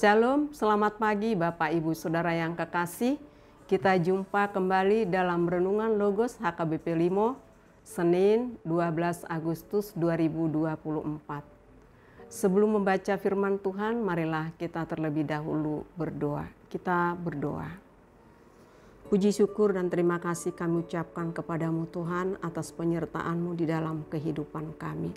Shalom, selamat pagi Bapak Ibu Saudara yang kekasih. Kita jumpa kembali dalam Renungan Logos HKBP Limo, Senin 12 Agustus 2024. Sebelum membaca firman Tuhan, marilah kita terlebih dahulu berdoa. Kita berdoa. Puji syukur dan terima kasih kami ucapkan kepadamu Tuhan atas penyertaan-Mu di dalam kehidupan kami.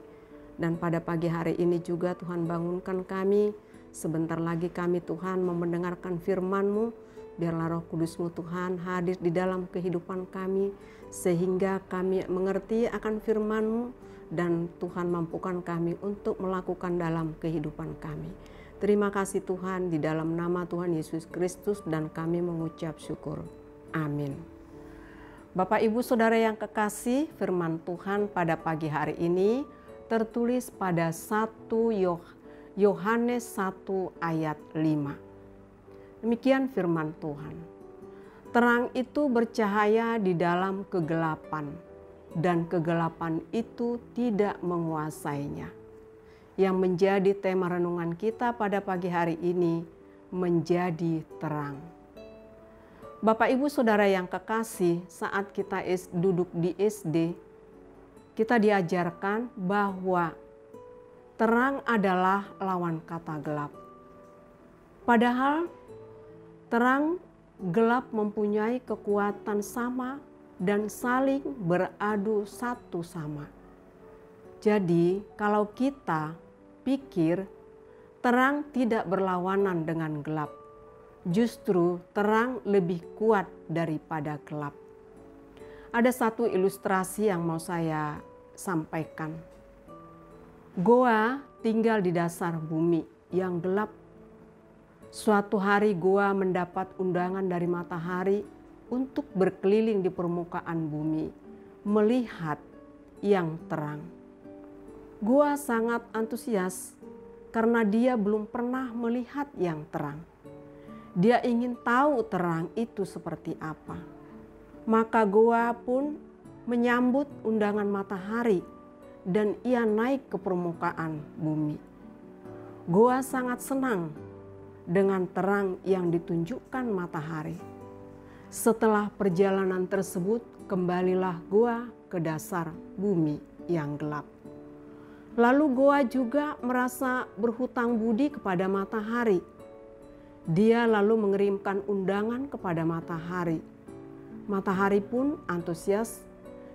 Dan pada pagi hari ini juga Tuhan bangunkan kami. Sebentar lagi kami Tuhan mau mendengarkan firman-Mu. Biarlah Roh Kudus-Mu Tuhan hadir di dalam kehidupan kami. Sehingga kami mengerti akan firman-Mu. Dan Tuhan mampukan kami untuk melakukan dalam kehidupan kami. Terima kasih Tuhan di dalam nama Tuhan Yesus Kristus dan kami mengucap syukur. Amin. Bapak Ibu Saudara yang kekasih, firman Tuhan pada pagi hari ini tertulis pada 1 Yohanes 1 ayat 5. Demikian firman Tuhan. Terang itu bercahaya di dalam kegelapan, dan kegelapan itu tidak menguasainya. Yang menjadi tema renungan kita pada pagi hari ini menjadi terang. Bapak Ibu Saudara yang kekasih, saat kita duduk di SD, kita diajarkan bahwa terang adalah lawan kata gelap. Padahal terang gelap mempunyai kekuatan sama dan saling beradu satu sama. Jadi kalau kita pikir terang tidak berlawanan dengan gelap, justru terang lebih kuat daripada gelap. Ada satu ilustrasi yang mau saya sampaikan. Goa tinggal di dasar bumi yang gelap. Suatu hari Goa mendapat undangan dari matahari untuk berkeliling di permukaan bumi, melihat yang terang. Goa sangat antusias karena dia belum pernah melihat yang terang. Dia ingin tahu terang itu seperti apa. Maka Goa pun menyambut undangan matahari dan ia naik ke permukaan bumi. Goa sangat senang dengan terang yang ditunjukkan matahari. Setelah perjalanan tersebut, kembalilah Goa ke dasar bumi yang gelap. Lalu Goa juga merasa berhutang budi kepada matahari. Dia lalu mengirimkan undangan kepada matahari. Matahari pun antusias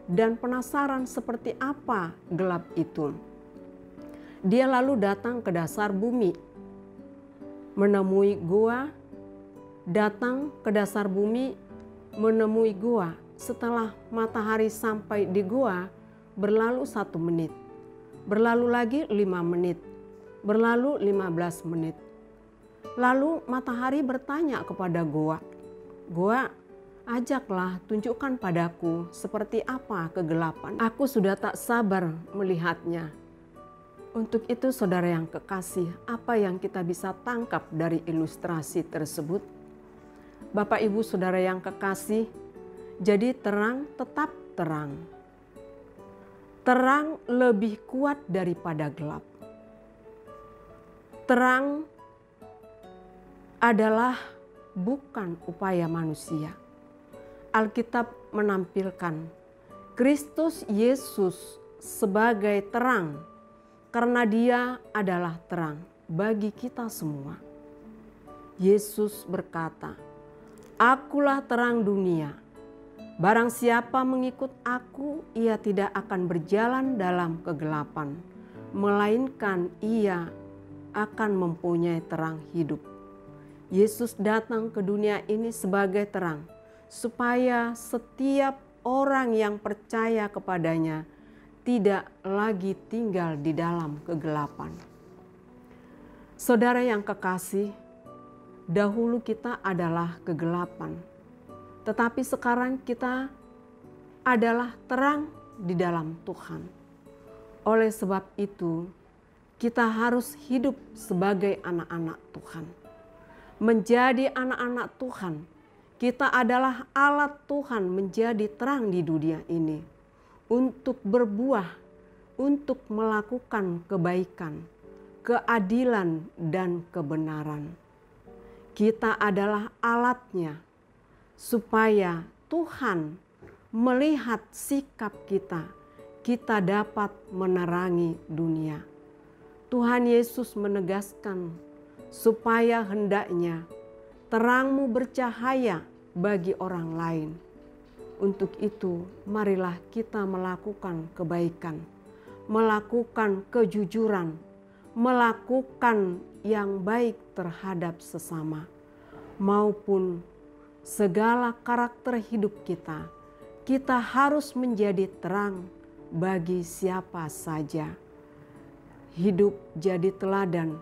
dan penasaran seperti apa gelap itu. Dia lalu datang ke dasar bumi, menemui Goa, datang ke dasar bumi, menemui Goa. Setelah matahari sampai di Goa, berlalu 1 menit, berlalu lagi 5 menit, berlalu 15 menit. Lalu matahari bertanya kepada Goa, "Goa, ajaklah, tunjukkan padaku seperti apa kegelapan. Aku sudah tak sabar melihatnya." Untuk itu saudara yang kekasih, apa yang kita bisa tangkap dari ilustrasi tersebut? Bapak Ibu Saudara yang kekasih, jadi terang tetap terang. Terang lebih kuat daripada gelap. Terang adalah bukan upaya manusia. Alkitab menampilkan Kristus Yesus sebagai terang karena Dia adalah terang bagi kita semua. Yesus berkata, "Akulah terang dunia. Barang siapa mengikut aku, ia tidak akan berjalan dalam kegelapan, melainkan ia akan mempunyai terang hidup." Yesus datang ke dunia ini sebagai terang, supaya setiap orang yang percaya kepadanya tidak lagi tinggal di dalam kegelapan. Saudara yang kekasih, dahulu kita adalah kegelapan, tetapi sekarang kita adalah terang di dalam Tuhan. Oleh sebab itu, kita harus hidup sebagai anak-anak Tuhan. Menjadi anak-anak Tuhan, kita adalah alat Tuhan menjadi terang di dunia ini. Untuk berbuah, untuk melakukan kebaikan, keadilan dan kebenaran. Kita adalah alatnya supaya Tuhan melihat sikap kita, kita dapat menerangi dunia. Tuhan Yesus menegaskan supaya hendaknya terangmu bercahaya bagi orang lain. Untuk itu, marilah kita melakukan kebaikan, melakukan kejujuran, melakukan yang baik terhadap sesama, maupun segala karakter hidup kita. Kita harus menjadi terang bagi siapa saja. Hidup jadi teladan,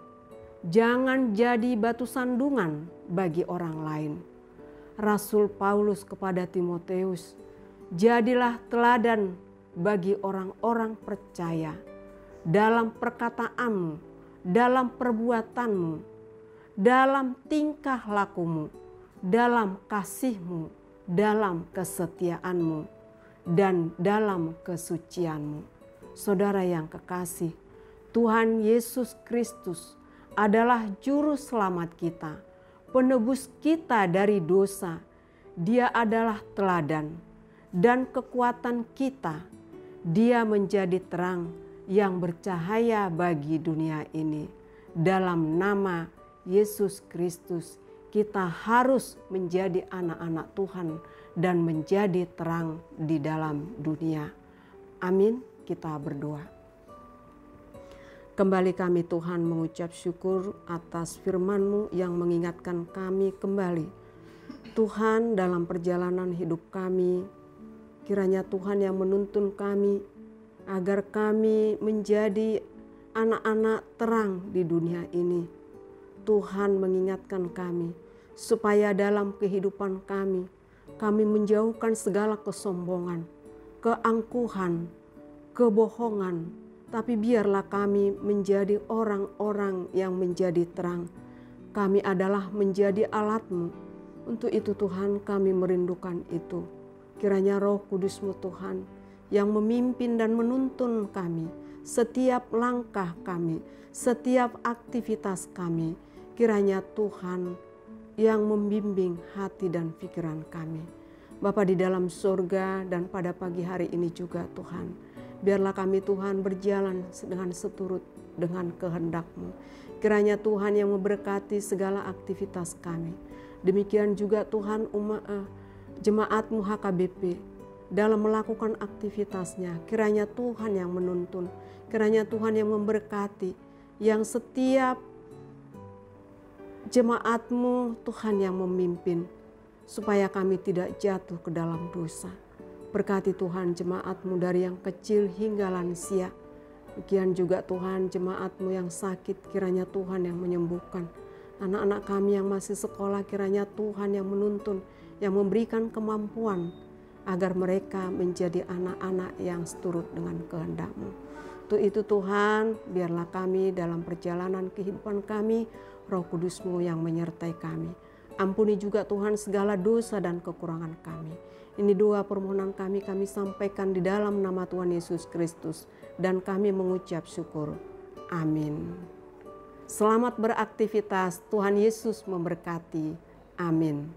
jangan jadi batu sandungan bagi orang lain. Rasul Paulus kepada Timoteus, jadilah teladan bagi orang-orang percaya dalam perkataanmu, dalam perbuatanmu, dalam tingkah lakumu, dalam kasihmu, dalam kesetiaanmu, dan dalam kesucianmu. Saudara yang kekasih, Tuhan Yesus Kristus adalah juru selamat kita, penebus kita dari dosa. Dia adalah teladan dan kekuatan kita. Dia menjadi terang yang bercahaya bagi dunia ini. Dalam nama Yesus Kristus, kita harus menjadi anak-anak Tuhan dan menjadi terang di dalam dunia. Amin. Kita berdoa. Kembali kami Tuhan mengucap syukur atas firman-Mu yang mengingatkan kami kembali. Tuhan, dalam perjalanan hidup kami, kiranya Tuhan yang menuntun kami agar kami menjadi anak-anak terang di dunia ini. Tuhan mengingatkan kami supaya dalam kehidupan kami menjauhkan segala kesombongan, keangkuhan, kebohongan, tapi biarlah kami menjadi orang-orang yang menjadi terang. Kami adalah menjadi alat-Mu. Untuk itu Tuhan, kami merindukan itu. Kiranya Roh Kudus-Mu Tuhan yang memimpin dan menuntun kami, setiap langkah kami, setiap aktivitas kami. Kiranya Tuhan yang membimbing hati dan pikiran kami. Bapa di dalam surga, dan pada pagi hari ini juga Tuhan, biarlah kami Tuhan berjalan dengan seturut dengan kehendak-Mu. Kiranya Tuhan yang memberkati segala aktivitas kami. Demikian juga Tuhan jemaat-Mu HKBP dalam melakukan aktivitasnya. Kiranya Tuhan yang menuntun, kiranya Tuhan yang memberkati, yang setiap jemaat-Mu Tuhan yang memimpin, supaya kami tidak jatuh ke dalam dosa. Berkati Tuhan jemaat-Mu dari yang kecil hingga lansia. Demikian juga Tuhan jemaat-Mu yang sakit, kiranya Tuhan yang menyembuhkan. Anak-anak kami yang masih sekolah, kiranya Tuhan yang menuntun, yang memberikan kemampuan agar mereka menjadi anak-anak yang seturut dengan kehendak-Mu. Untuk itu Tuhan, biarlah kami dalam perjalanan kehidupan kami, Roh Kudus-Mu yang menyertai kami. Ampuni juga Tuhan segala dosa dan kekurangan kami. Ini doa permohonan kami sampaikan di dalam nama Tuhan Yesus Kristus, dan kami mengucap syukur. Amin. Selamat beraktivitas, Tuhan Yesus memberkati. Amin.